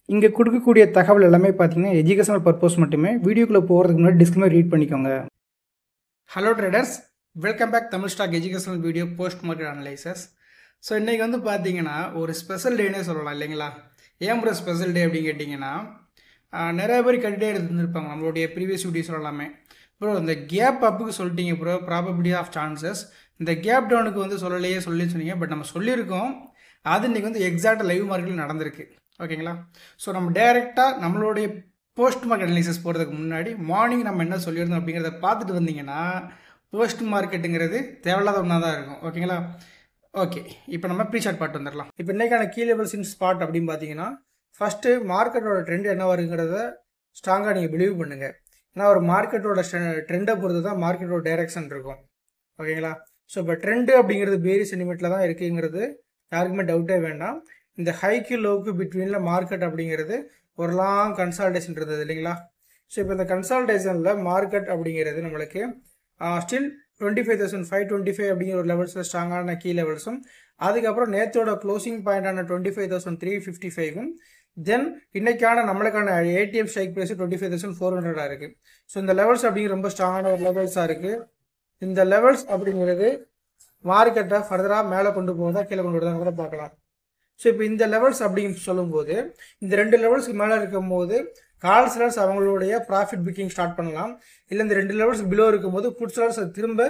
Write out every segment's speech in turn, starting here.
இங்கே கொடுக்கக்கூடிய தகவல் எல்லாமே பார்த்தீங்கன்னா எஜுகேஷனல் பர்பஸ் மட்டுமே. வீடியோக்குள்ளே போகிறதுக்கு முன்னாடி டிஸ்க்ளைமர் ரீட் பண்ணிக்கோங்க. Hello traders, welcome back Tamil stock educational video post market analysis. So இன்றைக்கி வந்து பார்த்தீங்கன்னா ஒரு ஸ்பெஷல் டேனே சொல்லலாம் இல்லைங்களா? ஏன் ப்ரோ ஸ்பெஷல் டே அப்படின்னு கேட்டிங்கன்னா, நிறைய பேர் கட்டிகிட்டே இருந்திருப்பாங்க நம்மளுடைய ப்ரீவியஸ் வீடியோஸ் எல்லாமே. ப்ரோ இந்த கேப் அப்புக்கு சொல்லிட்டீங்க ப்ரோ, ப்ராபபிலிட்டி ஆஃப் சான்சஸ். இந்த கேப் டவுனுக்கு வந்து சொல்லலையே சொன்னீங்க. பட் நம்ம சொல்லியிருக்கோம், அது இன்றைக்கி வந்து எக்ஸாக்டாக லைவ் மார்க்கெட்டில் நடந்திருக்கு. ஓகேங்களா? ஸோ நம்ம டைரெக்டாக நம்மளுடைய போஸ்ட் மார்க்கெட் அனலைசிஸ் போகிறதுக்கு முன்னாடி மார்னிங் நம்ம என்ன சொல்லியிருந்தோம் அப்படிங்கிறத பார்த்துட்டு வந்தீங்கன்னா போஸ்ட் மார்க்கெட்டுங்கிறது தேவையில்லாத ஒன்றா தான் இருக்கும். ஓகேங்களா? ஓகே, இப்போ நம்ம ப்ரீ சார்ட் பார்த்து வந்துடலாம். இப்போ இன்றைக்கான கீ லெவல்ஸ் இன் ஸ்பாட் அப்படின்னு பார்த்தீங்கன்னா, ஃபஸ்ட்டு மார்க்கெட்டோட ட்ரெண்ட் என்ன வருங்கிறத ஸ்ட்ராங்காக நீங்கள் பிலீவ் பண்ணுங்கள். ஏன்னா ஒரு மார்க்கெட்டோட ட்ரெண்டை பொறுத்து தான் மார்க்கெட்டோட டைரக்ஷன் இருக்கும். ஓகேங்களா? ஸோ இப்போ ட்ரெண்டு அப்படிங்கிறது பேரி சென்டிமெண்ட்டில் தான் இருக்குங்கிறது யாருக்குமே டவுட்டே வேண்டாம். இந்த ஹைக்கு லோவுக்கு பிட்வீனில் மார்க்கெட் அப்படிங்கிறது ஒரு லாங் கன்சால்டேஷன் இருந்தது இல்லைங்களா? ஸோ இப்போ இந்த கன்சால்டேஷனில் மார்க்கெட் அப்படிங்கிறது நம்மளுக்கு ஸ்டில் 25,525 அப்படிங்கிற ஒரு லெவல்ஸில் ஸ்ட்ராங்கான கீ லெவல்ஸும், அதுக்கப்புறம் நேற்றோட க்ளோசிங் பாயிண்டான 25,355ம், தென் இன்னைக்கான நம்மளுக்கான ஏடிஎம் ஸ்ட்ரைக் ப்ரைஸ் 25,400 இருக்குது. ஸோ இந்த லெவல்ஸ் அப்படிங்கிற ரொம்ப ஸ்ட்ராங்கான ஒரு லெவல்ஸாக இருக்குது. இந்த லெவல்ஸ் அப்படிங்கிறது மார்க்கெட்டை ஃபர்தராக மேலே கொண்டு போவதா கீழே கொண்டு வருதாங்க கூட பார்க்கலாம். ஸோ இப்போ இந்த லெவல்ஸ் அப்படின்னு சொல்லும்போது இந்த ரெண்டு லெவல்ஸ்க்கு மேலே இருக்கும்போது கால் செலர்ஸ் அவங்களுடைய ப்ராஃபிட் புக்கிங் ஸ்டார்ட் பண்ணலாம். இல்லை இந்த ரெண்டு லெவல்ஸ் பிலோ இருக்கும்போது புட் செலர்ஸ் திரும்ப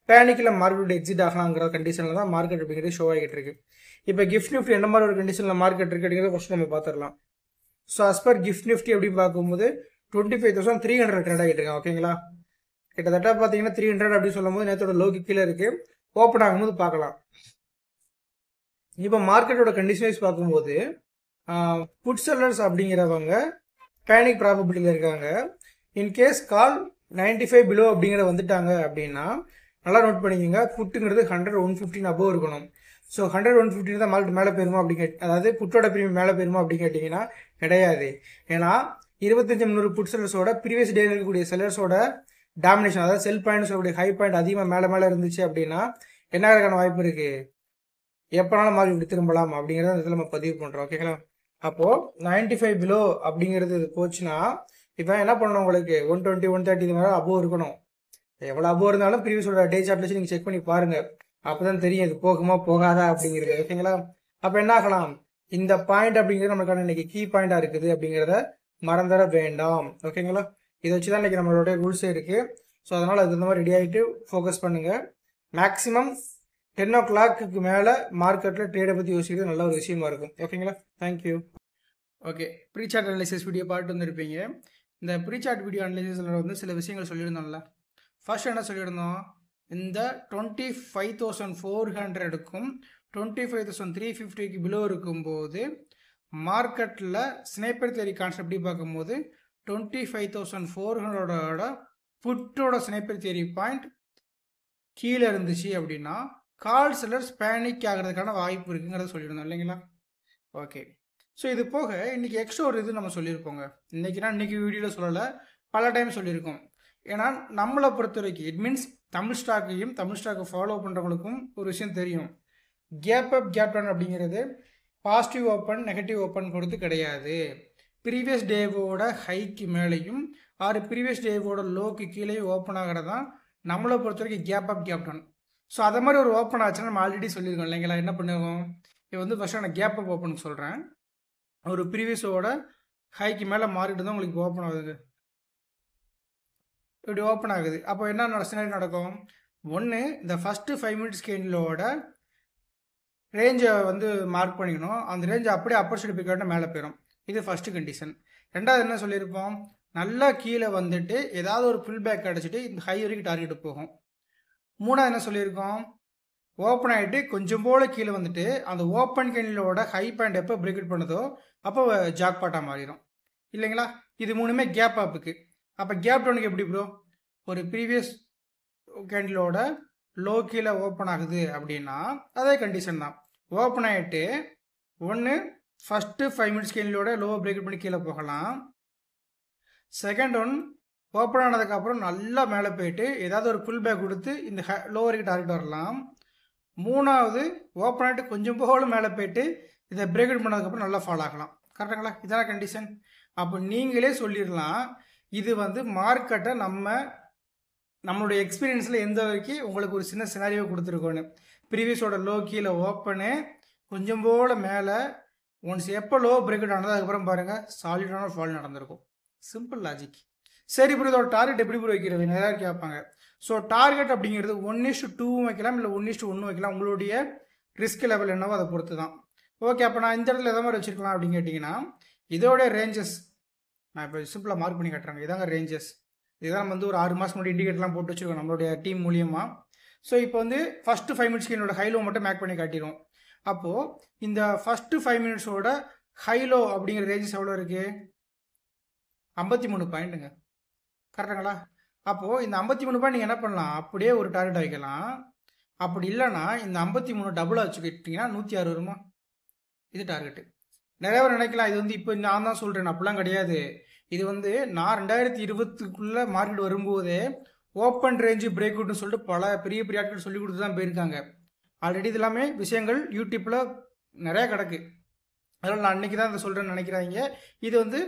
பேனிக்கில் மார்க்கெட் எக்ஸிட் ஆகலாங்கிற கண்டிஷனில் தான் மார்க்கெட் அப்படிங்கிறது ஷோ ஆகிட்டு இருக்கு. இப்போ கிஃப்ட் நிஃப்டி என்ன மாதிரி ஒரு கண்டிஷனில் மார்க்கெட் இருக்கு அப்படிங்கிறத ஃபர்ஸ்ட் நம்ம பார்த்துடலாம். So as per GIFT Nifty அப்படின்னு பார்க்கும்போது 25,300 ட்ரேட் ஆகிட்டு இருக்காங்க. ஓகேங்களா? கிட்டத்தட்ட பார்த்தீங்கன்னா 300 அப்படின்னு சொல்லும் போது நேற்றோட லோக்கு கீழே இருக்கு. ஓப்பன் ஆகும்போது பார்க்கலாம். இப்போ மார்க்கெட்டோட கண்டிஷன் வைஸ் பார்க்கும்போது புட் செல்லர்ஸ் அப்படிங்கிறவங்க பேனிக் ப்ராபபிலிட்டியில் இருக்காங்க. இன்கேஸ் கால் 95 பிலோ அப்படிங்கிற வந்துட்டாங்க அப்படின்னா நல்லா நோட் பண்ணிக்கோங்க, புட்டுங்கிறது 100, 115 அபோவ் இருக்கணும். ஸோ 100, 115 தான் மார்க்கெட் மேலே போயிருமா அப்படின்னு அதாவது புட்டோட பிரீமியம் மேலே போயிருமா அப்படின்னு கேட்டிங்கன்னா கிடையாது. ஏன்னா 25,300 புட் செல்லர்ஸோட ப்ரீவியஸ் டேல இருக்கக்கூடிய செல்லர்ஸோட டாமினேஷன், அதாவது செல் பாயிண்ட் சொல்லக்கூடிய ஹை பாயிண்ட் அதிகமாக மேலே இருந்துச்சு அப்படின்னா என்ன ஆகிறதுக்கான வாய்ப்பு இருக்குது, எப்போனாலும் மார்க்கெட் இப்படி திரும்பலாம் அப்படிங்கிறத அந்த இடத்துல நம்ம பதிவு பண்ணுறோம். ஓகேங்களா? அப்போது 95 பிலோ அப்படிங்கிறது போச்சுன்னா இப்போ என்ன பண்ணணும், உங்களுக்கு 120, 130 இது மாதிரி அபோவ் இருக்கணும். எவ்வளோ அபோவ் இருந்தாலும் ப்ரீவியஸோட டே சார்ட்ல வச்சு நீங்கள் செக் பண்ணி பாருங்கள். அப்போ தான் தெரியும் இது போகுமா போகாதா அப்படிங்கிறது. ஓகேங்களா? அப்போ என்ன ஆகலாம், இந்த பாயிண்ட் அப்படிங்கிறது நமக்கான இன்னைக்கு கீ பாயிண்டாக இருக்குது அப்படிங்கிறத மறந்துட வேண்டாம். ஓகேங்களா? இதை வச்சு தான் இன்னைக்கு நம்மளோட ரூல்ஸே இருக்குது. ஸோ அதனால் அது இந்த மாதிரி ரெடி ஆகிட்டு ஃபோக்கஸ் பண்ணுங்கள். மேக்ஸிமம் 10 o'clock மேலே மார்க்கெட்டில் ட்ரேடை பற்றி யோசிக்கிறது நல்ல ஒரு விஷயமா இருக்கும். ஓகேங்களா? Thank you. Okay, pre chart analysis video பார்த்து வந்துருப்பீங்க. இந்த ப்ரீ சார்ட் வீடியோ அனலைசிஸில் வந்து சில விஷயங்கள் சொல்லியிருந்தோம்ல. ஃபர்ஸ்ட் என்ன சொல்லியிருந்தோம், இந்த 25,400க்கும் 25,350க்கு பிலோ இருக்கும்போது மார்க்கெட்டில் ஸ்னைப்பர் தியரி கான்செப்ட் எப்படி பார்க்கும்போது 25,400ஓட புட்டோட ஸ்னைப்பர் தியரி பாயிண்ட் கீழே இருந்துச்சு அப்படின்னா கால் செல்லர்ஸ் பேனிக் ஆகிறதுக்கான வாய்ப்பு இருக்குங்கிறத சொல்லியிருந்தோம் இல்லைங்களா? ஓகே, ஸோ இது போக இன்றைக்கி எக்ஸ்ட்ரா ஒரு இது நம்ம சொல்லியிருப்போங்க. இன்றைக்கி வீடியோவில் சொல்லலை, பல டைம் சொல்லியிருக்கோம். ஏன்னா நம்மளை பொறுத்த வரைக்கும் இட் மீன்ஸ் தமிழ் ஸ்டாக்கை ஃபாலோ பண்ணுறவங்களுக்கும் ஒரு விஷயம் தெரியும். கேப் அப் கேப் டவுன் அப்படிங்கிறது பாசிட்டிவ் ஓப்பன் நெகட்டிவ் ஓப்பன் கொடுத்து கிடையாது. ப்ரீவியஸ் டேவோட ஹைக்கு மேலேயும் ப்ரீவியஸ் டேவோட லோக்கு கீழே ஓப்பன் ஆகிறது தான் நம்மளை பொறுத்த வரைக்கும் gap up gap down. So அதை மாதிரி ஒரு ஓப்பன் ஆச்சுன்னா நம்ம ஆல்ரெடி சொல்லியிருக்கோம் இல்லைங்களா? என்ன பண்ணுவோம், இப்போ வந்து ஃபஸ்ட்டு நான் கேப் அப் ஓப்பன் சொல்கிறேன். ஒரு ப்ரீவியஸோட ஹைக்கு மேலே மார்க்கெட் தான் உங்களுக்கு ஓப்பன் ஆகுது, இப்படி ஓப்பன் ஆகுது. அப்போ என்ன சினாரி நடக்கும், ஒன்று இந்த ஃபஸ்ட்டு 5 மினிட்ஸ் கேண்டிலோட ரேஞ்சை வந்து மார்க் பண்ணிக்கணும். அந்த ரேஞ்சை அப்படியே அப்பர் சைடு பிக்காட்ட மேலே போயிடும். இது ஃபஸ்ட்டு கண்டிஷன். ரெண்டாவது என்ன சொல்லியிருப்போம், நல்லா கீழே வந்துட்டு ஏதாவது ஒரு புல் பேக் கிடச்சிட்டு இந்த ஹை வரைக்கும் டார்கெட்டு போகும். மூணாவது என்ன சொல்லியிருக்கோம், ஓப்பன் ஆகிட்டு கொஞ்சம் போல் கீழே வந்துட்டு அந்த ஓப்பன் கேண்டிலோட ஹை பாயிண்ட் எப்போ பிரேக் அவுட் பண்ணுதோ அப்போ ஜாக் பாட்டாக மாறிடும் இல்லைங்களா? இது மூணுமே கேப் அப்புக்கு. அப்போ கேப் டவுனுக்கு எப்படி ப்ரோ, ஒரு ப்ரீவியஸ் கேண்டிலோட லோ கீழே ஓப்பன் ஆகுது அப்படின்னா அதே கண்டிஷன் தான். ஓப்பன் ஆகிட்டு ஒன்று ஃபஸ்ட்டு 5 மினிட்ஸ் கேண்டிலோட லோவை பிரேக் அவுட் பண்ணி கீழே போகலாம். செகண்ட் ஒன் ஓப்பன் ஆனதுக்கப்புறம் நல்லா மேலே போயிட்டு ஏதாவது ஒரு புல் பேக் கொடுத்து இந்த லோ வரைக்கும் டார்கெட் வரலாம். மூணாவது ஓப்பன் ஆகிட்டு கொஞ்சம் போல மேலே போயிட்டு இதை பிரேக் அவுட் பண்ணதுக்கப்புறம் நல்லா ஃபால் ஆகலாம். கரெக்டுங்களா? இதான கண்டிஷன். அப்போ நீங்களே சொல்லிடலாம், இது வந்து மார்க்கெட்டை நம்மளுடைய எக்ஸ்பீரியன்ஸில் எந்த வரைக்கும் உங்களுக்கு ஒரு சின்ன சினாரியோ கொடுத்துருக்கோன்னு. ப்ரீவியஸோட லோ கீழே ஓப்பனு, கொஞ்சம் போல் மேலே, ஒன்ஸ் எப்போ லோ பிரேக் அவுட் ஆனதோ அதுக்கப்புறம் பாருங்கள் சாலிடான ஃபால் நடந்திருக்கும். Simple logic. சரி ப்ரோ, இதோட டார்கெட் எப்படி ப்ரோ வைக்கிறது நிறையா கேட்பாங்க. ஸோ டார்கெட் அப்படிங்கிறது 1:2 வைக்கலாம், இல்லை 1:1 வைக்கலாம். உங்களுடைய ரிஸ்க் லெவல் என்னவோ அதை பொறுத்து தான். ஓகே, அப்போ நான் இந்த இடத்துல எதை மாதிரி வச்சுருக்கலாம் அப்படின்னு கேட்டிங்கன்னா, இதோடைய ரேஞ்சஸ் நான் இப்போ சிம்பிளாக மார்க் பண்ணி காட்டுறாங்க. இதாங்க ரேஞ்சஸ். இதுதான் நம்ம வந்து ஒரு 6 மாதம் முன்னாடி இண்டிகேட்டர்லாம் போட்டு வச்சுருக்கோம் நம்மளுடைய டீம் மூலியமாக. ஸோ இப்போ வந்து ஃபஸ்ட்டு 5 மினிட்ஸ்க்கு என்னோட ஹைலோ மட்டும் மேக் பண்ணி காட்டிடும். அப்போது இந்த ஃபஸ்ட்டு 5 மினிட்ஸோட ஹைலோ அப்படிங்கிற ரேஞ்சஸ் எவ்வளோ இருக்குது? 53 பாயிண்ட்டுங்க. கரெக்டுங்களா? அப்போது இந்த 53 பாயிண்ட் நீங்கள் என்ன பண்ணலாம், அப்படியே ஒரு டார்கெட் வைக்கலாம். அப்படி இல்லைன்னா இந்த 53 டபுளாக வச்சுக்கிட்டிங்கன்னா 106 வருமா? இது டார்கெட்டு. நிறைய பேர் நினைக்கலாம் இது வந்து இப்போ நான் தான் சொல்கிறேன், அப்படிலாம் கிடையாது. இது வந்து நான் 2020க்குள்ளே மார்க்கெட் வரும்போதே ஓப்பன் ரேஞ்சு பிரேக் அவுட்னு சொல்லிட்டு பல பெரிய பெரிய ஆட்கள் சொல்லி கொடுத்து தான் போயிருக்காங்க. ஆல்ரெடி இது எல்லாமே விஷயங்கள் யூடியூப்பில் நிறையா கிடக்கு. அதனால் நான் அன்றைக்கி தான் இதை சொல்கிறேன்னு நினைக்கிறாங்க. இது வந்து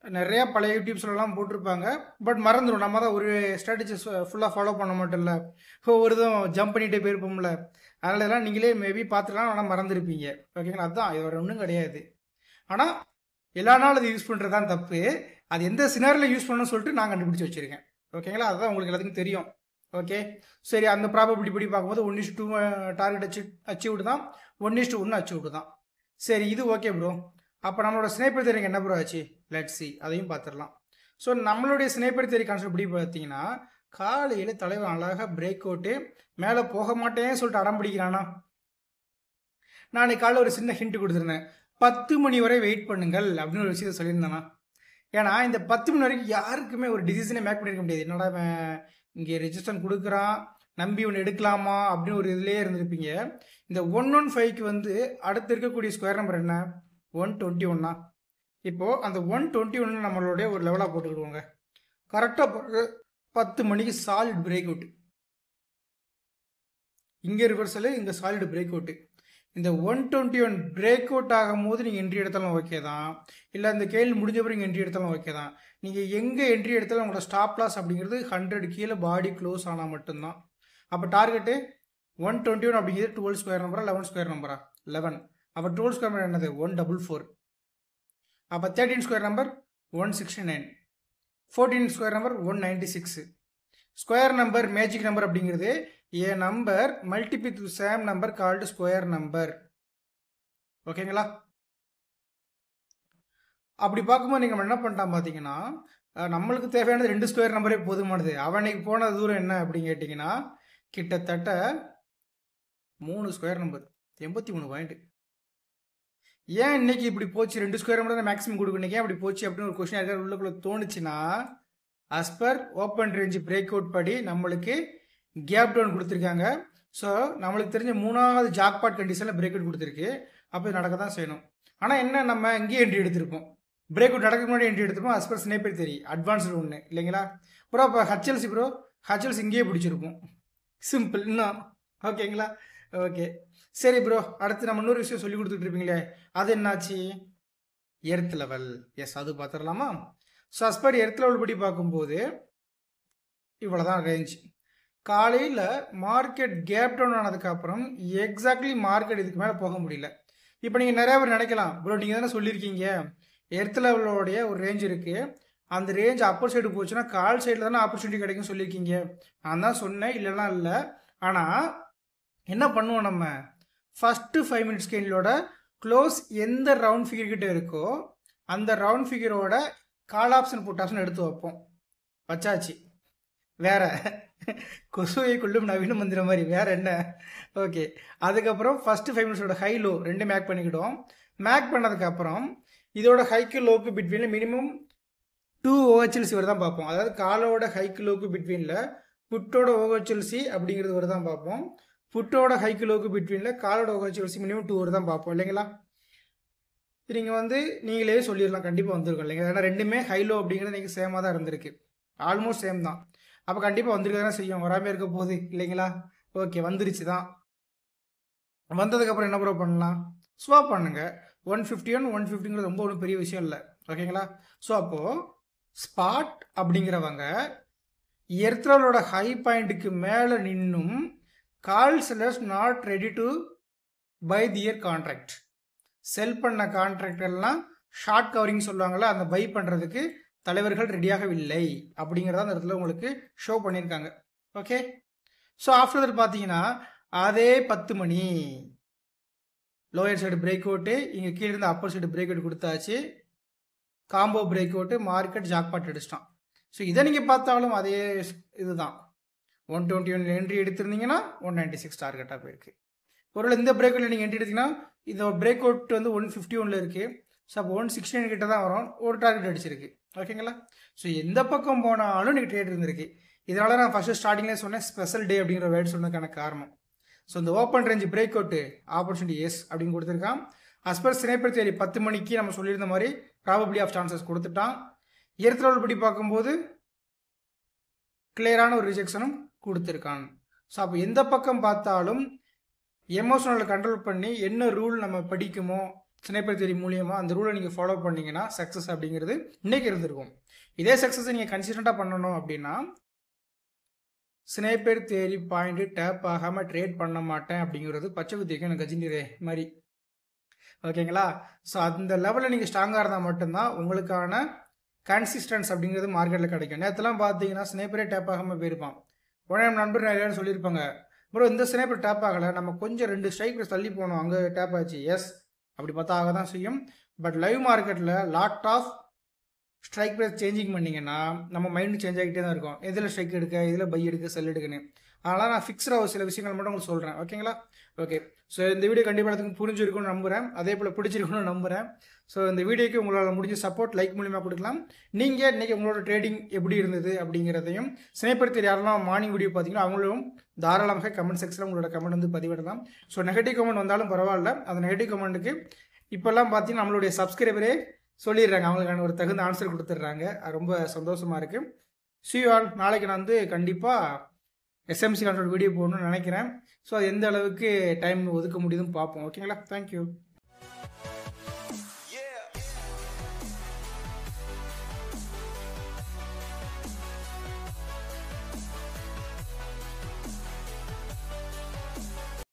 நிறையா பழைய யூடியூப்ஸ்லாம் போட்டிருப்பாங்க. பட் மறந்துடும், நம்ம தான் ஒரு ஸ்ட்ராட்டஜிஸ் ஃபுல்லாக ஃபாலோ பண்ண மாட்டோம்ல, ஒரு இதுவும் ஜம்ப் பண்ணிகிட்டே போயிருப்போம்ல. அதனால இதெல்லாம் நீங்களே மேபி பார்த்துக்கலாம், ஆனால் மறந்துருப்பீங்க. ஓகேங்களா? அதுதான், இது வேறு ஒன்றும் கிடையாது. ஆனால் எல்லா நாளும் அது யூஸ் பண்ணுறது தான் தப்பு. அது எந்த சினாரியில் யூஸ் பண்ணணும்னு சொல்லிட்டு நான் கண்டுபிடிச்சி வச்சுருக்கேன். ஓகேங்களா? அதுதான் உங்களுக்கு எல்லாத்துக்கும் தெரியும். ஓகே, சரி. அந்த ப்ராபபிலிட்டி படி பார்க்கும்போது 1:2 டார்கெட் அச்சீவ்டு தான், 1:1 அச்சீவ்டு தான். சரி, இது ஓகே ப்ரோ. அப்போ நம்மளோட ஸ்னைப்பர் தேரிக்கு என்ன ப்ரோ ஆச்சு? லெட்ஸ் சி, அதையும் பார்த்துடலாம். ஸோ நம்மளுடைய ஸ்னைப்பர் தேரி கான்செப்ட் எப்படி பார்த்தீங்கன்னா, காலையில் தலைவர் அழகாக பிரேக் அவுட்டு மேலே போக மாட்டேன்னு சொல்லிட்டு அடம் பிடிக்கிறானா. நான் காலையில் ஒரு சின்ன ஹிண்ட் கொடுத்துருந்தேன், 10 மணி வரை வெயிட் பண்ணுங்கள் அப்படின்னு ஒரு விஷயத்தை சொல்லியிருந்தேன்னா. ஏன்னா இந்த 10 மணி வரைக்கும் யாருக்குமே ஒரு டிசிஷனே மேக் பண்ணியிருக்க முடியாது. என்னடா இங்கே ரெஜிஸ்ட்ரேஷன் கொடுக்குறான், நம்பி ஒன்று எடுக்கலாமா அப்படின்னு ஒரு இதுலேயே இருந்திருப்பீங்க. இந்த 115க்கு வந்து அடுத்து இருக்கக்கூடிய ஸ்கொயர் நம்பர் என்ன? 121. இப்போது அந்த 121 நம்மளுடைய ஒரு லெவலாக போட்டுக்கிடுவோங்க. கரெக்டாக 10 மணிக்கு சாலிட் பிரேக் அவுட்டு, இங்கே ரிவர்சலு, இங்கே சாலிட் பிரேக் அவுட்டு. இந்த 121 பிரேக் அவுட் ஆகும் போது நீங்கள் என்ட்ரி எடுத்தாலும் ஓகே தான், இல்லை இந்த கேள்வி முடிஞ்ச பிறகு நீங்கள் என்ட்ரி எடுத்தாலும் ஓகே தான். நீங்கள் எங்கே என்ட்ரி எடுத்தாலும் உங்களோட ஸ்டாப் லாஸ் அப்படிங்கிறது 100 கீழே பாடி க்ளோஸ் ஆனால் மட்டும்தான். அப்போ டார்கெட்டு 121 அப்படிங்கிறது 12 ஸ்கொயர் நம்பரா 11 ஸ்கொயர் நம்பரா? 11. அப்போ 12 ஸ்கொயர் நம்பர் என்னது? 144. அப்போ 13 square number 169. 14 square number 196. Square number magic number அப்படிங்கிறது a number multiple with same number called square number. ஓகேங்களா? அப்படி பார்க்கும்போது நீங்கள் என்ன பண்ணிட்டான் பார்த்தீங்கன்னா, நம்மளுக்கு தேவையானது 2 ஸ்கொயர் நம்பரே போதுமானது. அவனுக்கு போன தூரம் என்ன அப்படின்னு கேட்டிங்கன்னா, கிட்டத்தட்ட 3 ஸ்கொயர் நம்பர், 83 பாயிண்ட். ஏன் இன்னைக்கு இப்படி போச்சு? 2 ஸ்கொயர் நம்பர் தான் மேக்ஸிமம் கொடுக்கணும், ஏன் அப்படி போச்சு அப்படின்னு ஒரு கொஸ்டின் யாருக்காவது உள்ளுக்குள்ள தோணுச்சுன்னா, as per open range break out படி நம்மளுக்கு கேப் டவுன் கொடுத்துருக்காங்க. ஸோ நம்மளுக்கு தெரிஞ்ச 3வது ஜாக்பாட் கண்டிஷனில் பிரேக் அவுட் கொடுத்துருக்கு. அப்போ இது நடக்க தான் செய்யணும். ஆனால் என்ன, நம்ம இங்கேயே என்ட்ரி எடுத்திருப்போம், பிரேக் அவுட் நடக்க முன்னாடி என்ட்ரி எடுத்துப்போம். அஸ் பர் ஸ்னைப்பர் தேரி அட்வான்ஸ்டு ஒன்று இல்லைங்களா ப்ரோ. இப்போ ஹச்எல்சி ப்ரோ, ஹச்எல்சி இங்கேயே பிடிச்சிருக்கும். சிம்பிள் இன்னும். ஓகேங்களா? ஓகே, சரி ப்ரோ. அடுத்து நம்ம இன்னொரு விஷயம் சொல்லி கொடுத்துட்டு இருப்பீங்களே, அது என்னாச்சு? Earth level. எஸ், அது பார்த்துடலாமா? So as per earth level படி பார்க்கும்போது இவ்வளோதான் ரேஞ்ச். காலையில் மார்க்கெட் கேப் டவுன் ஆனதுக்கப்புறம் எக்ஸாக்ட்லி மார்க்கெட் இதுக்கு மேலே போக முடியல. இப்போ நீங்கள் நிறையா பேர் நினைக்கலாம், ப்ரோ நீங்கள் தானே சொல்லியிருக்கீங்க எர்த் லெவலோடைய ஒரு ரேஞ்ச் இருக்குது, அந்த ரேஞ்ச் அப்பர் சைடு போச்சுன்னா கால் சைடில் தானே ஆப்பர்ச்சுனிட்டி கிடைக்கும் சொல்லியிருக்கீங்க. நான் தான் சொன்னேன், இல்லைனா இல்லை. ஆனால் என்ன பண்ணுவோம், நம்ம ஃபஸ்ட்டு 5 மினிட்ஸ் கேண்டிலோட க்ளோஸ் எந்த ரவுண்ட் ஃபிகர் கிட்டே இருக்கோ அந்த ரவுண்ட் ஃபிகரோட கால் ஆப்ஷன் புட் ஆப்ஷன் எடுத்து வைப்போம். வச்சாச்சு. வேற கொசுவை கொள்ளும் நவீன மந்திர மாதிரி வேற என்ன? ஓகே, அதுக்கப்புறம் ஃபஸ்ட்டு 5 மினிட்ஸோட ஹை லோ ரெண்டு மேக் பண்ணிக்கிட்டோம். மேக் பண்ணதுக்கப்புறம் இதோட ஹைக்கு லோக்கு பிட்வீனில் மினிமம் 2 OHLC வரை தான் பார்ப்போம். அதாவது காலோட ஹைக்கு லோக்கு பிட்வீனில் புட்டோட OHLC அப்படிங்கிறது வரை தான் பார்ப்போம். புட்டோட ஹைக்கு லோக்கு பிட்வீனில் காலோட OHLC மினிமம் 2 வரை தான் பார்ப்போம் இல்லைங்களா? நீங்கள் வந்து நீங்களே சொல்லிடலாம், கண்டிப்பாக வந்துருக்கும் இல்லைங்க. ஏன்னா ரெண்டுமே ஹைலோ அப்படிங்கிறது நீங்கள் சேமாக தான் இருந்திருக்கு, ஆல்மோஸ்ட் சேம் தான். அப்போ கண்டிப்பாக வந்துருக்க தானே செய்யும், வராமல் இருக்க போகுது இல்லைங்களா? ஓகே, வந்துருச்சு தான். வந்ததுக்கப்புறம் என்ன ப்ரோ பண்ணலாம்? ஸ்வாப் பண்ணுங்கள். 151 150ங்கிறது ரொம்ப ஒன்றும் பெரிய விஷயம் இல்லை. ஓகேங்களா? ஸோ அப்போது ஸ்பாட் அப்படிங்கிறவங்க எர்த்ரோலோட ஹை பாயிண்ட்டுக்கு மேலே நின்னும் call sellers not ready to buy their contract. Sell பண்ண கான்ட்ராக்ட் எல்லாம் ஷார்ட் கவரிங் சொல்லுவாங்கள்ல, அந்த பை பண்ணுறதுக்கு தலைவர்கள் ரெடியாகவில்லை அப்படிங்கிறத அந்த இடத்துல உங்களுக்கு ஷோ பண்ணியிருக்காங்க. ஓகே, ஸோ ஆஃப்டர் தட் பார்த்தீங்கன்னா அதே 10 மணி லோயர் சைடு பிரேக் அவுட்டு, இங்கே கீழே இருந்து அப்பர் சைடு பிரேக் அவுட் கொடுத்தாச்சு, combo break out, market jackpot அடிச்சிட்டான். ஸோ இதை நீங்கள் பார்த்தாலும் அதே இதுதான். 121 என்ட்ரி எடுத்திருந்தீங்கன்னா 196 டார்கெட்டாக போயிருக்கு. ஒருவேளை இந்த பிரேக் அவுட்டில் நீங்கள் என்ட்ரி எடுத்தீங்கன்னா இந்த பிரேக் அவுட் வந்து 151 இருக்குது. ஸோ அப்போ 169 கிட்ட தான் வரும், ஒரு டார்கெட் அடிச்சிருக்கு. ஓகேங்களா? ஸோ எந்த பக்கம் போனாலும் நீங்கள் ட்ரேட் இருந்திருக்கு. இதனால நான் ஃபஸ்ட்டு ஸ்டார்டிங்லேயே சொன்னேன் ஸ்பெஷல் டே அப்படிங்கிற வேர்ட் சொன்னதுக்கான காரணம். ஸோ இந்த open range break out opportunity yes அப்படின்னு கொடுத்துருக்கான். அஸ்பர் ஸ்னைப்பர் தியரி 10 மணிக்கு நம்ம சொல்லியிருந்த மாதிரி ப்ராபபிலிட்டி ஆஃப் சான்சஸ் கொடுத்துட்டான். எர்த்ரோல் படி பார்க்கும்போது கிளியரான ஒரு ரிஜெக்ஷனும் கொடுத்துருக்கான். ஸோ அப்போ எந்த பக்கம் பார்த்தாலும் எமோஷனலை கண்ட்ரோல் பண்ணி என்ன ரூல் நம்ம படிக்குமோ ஸ்னைப்பர் தியரி மூலியமாக அந்த ரூலை நீங்கள் ஃபாலோ பண்ணிங்கன்னா சக்ஸஸ் அப்படிங்கிறது இன்றைக்கி இருந்திருக்கும். இதே சக்ஸஸை நீங்கள் கன்சிஸ்டண்ட்டாக பண்ணணும் அப்படின்னா ஸ்னைப்பர் தியரி பாயிண்ட்டு டேப் ஆகாமல் ட்ரேட் பண்ண மாட்டேன் அப்படிங்கிறது பச்சை குத்திக்கும் எனக்கு கஜினிரே மாதிரி. ஓகேங்களா? ஸோ அந்த லெவலில் நீங்கள் ஸ்ட்ராங்காக இருந்தால் மட்டும்தான் உங்களுக்கான கன்சிஸ்டன்ஸ் அப்படிங்கிறது மார்க்கெட்டில் கிடைக்கும். நேற்றுலாம் பார்த்தீங்கன்னா ஸ்னைப்பரே டேப் ஆகாமல் போயிருப்பான். உடனே நம்ம நண்பர் நிறைய சொல்லியிருப்பாங்க, ப்ரோ இந்த ஸ்னைப்பர் டேப் ஆகலை, நம்ம கொஞ்சம் 2 ஸ்ட்ரைக் தள்ளி போனோம், அங்கே டேப் ஆச்சு. எஸ், அப்படி பார்த்தா ஆக தான் செய்யும். பட் லைவ் மார்க்கெட்டில் lot of strike price changing பண்ணிங்கன்னா நம்ம மைண்டு சேஞ்ச் ஆகிட்டே தான் இருக்கும். எதில் ஸ்ட்ரைக் எடுக்க, இதில் பை எடுக்க, செல் எடுக்கன்னு. அதனால் நான் ஃபிக்ஸடாக சில விஷயங்கள் மட்டும் உங்களுக்கு சொல்கிறேன். ஓகேங்களா? ஓகே, ஸோ இந்த வீடியோ கண்டிப்பாக எனக்கு புரிஞ்சிருக்கும்னு நம்புகிறேன், அதே போல் பிடிச்சிருக்குன்னு நம்புகிறேன். ஸோ இந்த வீடியோக்கு உங்களால் முடிஞ்ச சப்போர்ட் லைக் மூலியமாக கொடுக்கலாம். நீங்கள் இன்றைக்கி உங்களோட ட்ரேடிங் எப்படி இருந்தது அப்படிங்கிறதையும் ஸ்னைப்பர் தியரி யாரெல்லாம் மார்னிங் வீடியோ பார்த்தீங்கன்னா அவங்களும் தாராளமாக கமெண்ட் செக்ஷனில் உங்களோட கமெண்ட் வந்து பதிவிடலாம். ஸோ நெகட்டிவ் கமெண்ட் வந்தாலும் பரவாயில்ல, அந்த நெகட்டிவ் கமெண்ட்டுக்கு இப்போல்லாம் பார்த்தீங்கன்னா நம்மளுடைய சப்ஸ்கிரைபரே சொல்லிடுறாங்க, அவங்களுக்கான ஒரு தகுந்த ஆன்சர் கொடுத்துட்றாங்க. ரொம்ப சந்தோஷமாக இருக்குது. See you all. நாளைக்கு நான் வந்து கண்டிப்பாக எஸ்எம்சி கான்ட்ராக்ட் வீடியோ போடணும்னு நினைக்கிறேன். ஸோ அது எந்த அளவுக்கு டைம் ஒதுக்க முடியுதுன்னு பார்ப்போம். ஓகேங்களா? தேங்க்யூ.